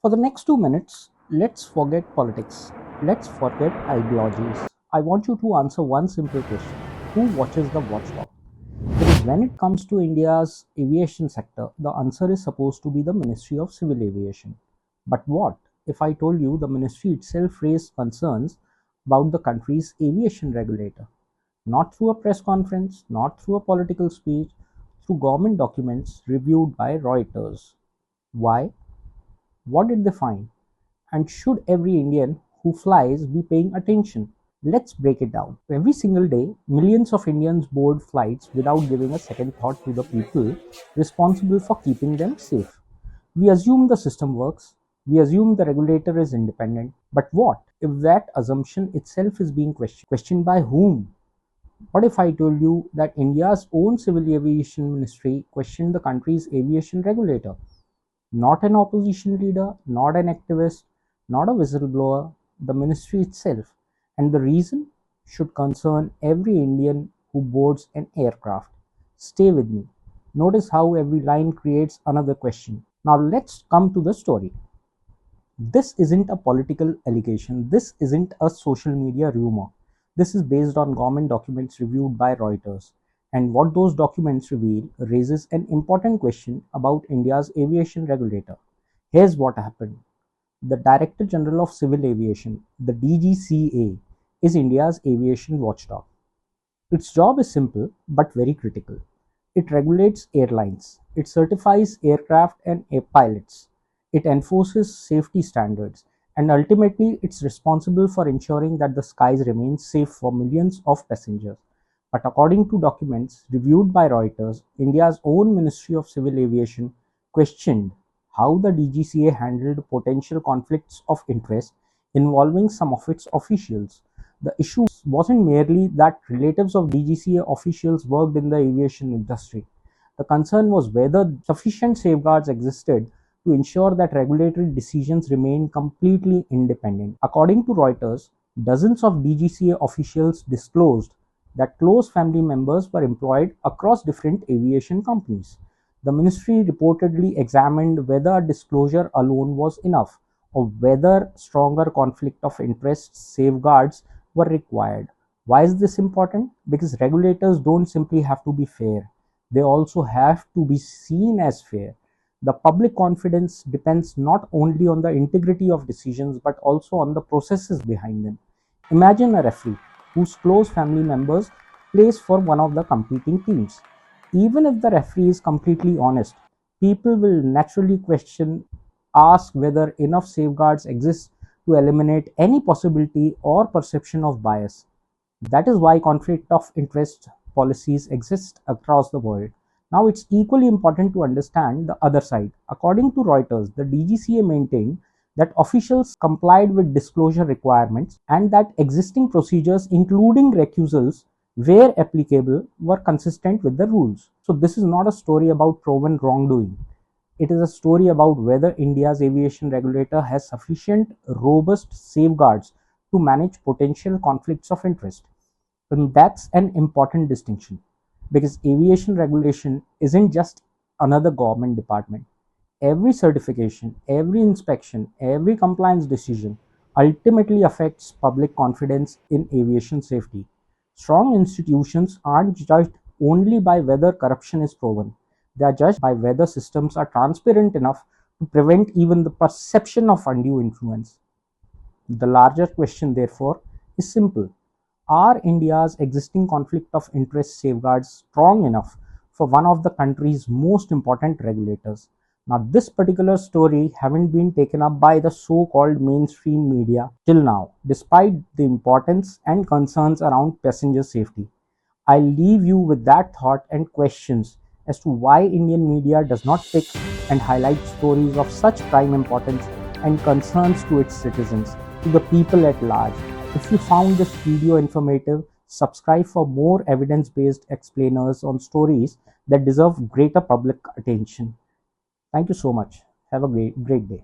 For the next 2 minutes, let's forget politics. Let's forget ideologies. I want you to answer one simple question. Who watches the watchdog? Because when it comes to India's aviation sector, the answer is supposed to be the Ministry of Civil Aviation. But what if I told you the ministry itself raised concerns about the country's aviation regulator? Not through a press conference, not through a political speech, through government documents reviewed by Reuters. Why? What did they find? And should every Indian who flies be paying attention? Let's break it down. Every single day, millions of Indians board flights without giving a second thought to the people responsible for keeping them safe. We assume the system works, we assume the regulator is independent, but what if that assumption itself is being questioned? Questioned by whom? What if I told you that India's own civil aviation ministry questioned the country's aviation regulator? Not an opposition leader, not an activist, not a whistleblower, the ministry itself. And the reason should concern every Indian who boards an aircraft. Stay with me. Notice how every line creates another question. Now let's come to the story. This isn't a political allegation. This isn't a social media rumor. This is based on government documents reviewed by Reuters. And what those documents reveal raises an important question about India's aviation regulator. Here's what happened. The Director General of Civil Aviation, the DGCA, is India's aviation watchdog. Its job is simple but very critical. It regulates airlines, it certifies aircraft and pilots, it enforces safety standards, and ultimately it's responsible for ensuring that the skies remain safe for millions of passengers. But according to documents reviewed by Reuters, India's own Ministry of Civil Aviation questioned how the DGCA handled potential conflicts of interest involving some of its officials. The issue wasn't merely that relatives of DGCA officials worked in the aviation industry. The concern was whether sufficient safeguards existed to ensure that regulatory decisions remained completely independent. According to Reuters, dozens of DGCA officials disclosed that close family members were employed across different aviation companies. The ministry reportedly examined whether disclosure alone was enough or whether stronger conflict of interest safeguards were required. Why is this important? Because regulators don't simply have to be fair, they also have to be seen as fair. The public confidence depends not only on the integrity of decisions but also on the processes behind them. Imagine a referee whose close family members plays for one of the competing teams. Even if the referee is completely honest, people will naturally ask whether enough safeguards exist to eliminate any possibility or perception of bias. That is why conflict of interest policies exist across the world. Now it's equally important to understand the other side. According to Reuters, the DGCA maintained that officials complied with disclosure requirements and that existing procedures, including recusals, where applicable, were consistent with the rules. So this is not a story about proven wrongdoing. It is a story about whether India's aviation regulator has sufficient robust safeguards to manage potential conflicts of interest. And that's an important distinction because aviation regulation isn't just another government department. Every certification, every inspection, every compliance decision ultimately affects public confidence in aviation safety. Strong institutions aren't judged only by whether corruption is proven. They are judged by whether systems are transparent enough to prevent even the perception of undue influence. The larger question, therefore, is simple. Are India's existing conflict of interest safeguards strong enough for one of the country's most important regulators? Now, this particular story haven't been taken up by the so-called mainstream media till now, despite the importance and concerns around passenger safety. I leave you with that thought and questions as to why Indian media does not pick and highlight stories of such prime importance and concerns to its citizens, to the people at large. If you found this video informative, subscribe for more evidence-based explainers on stories that deserve greater public attention. Thank you so much. Have a great day.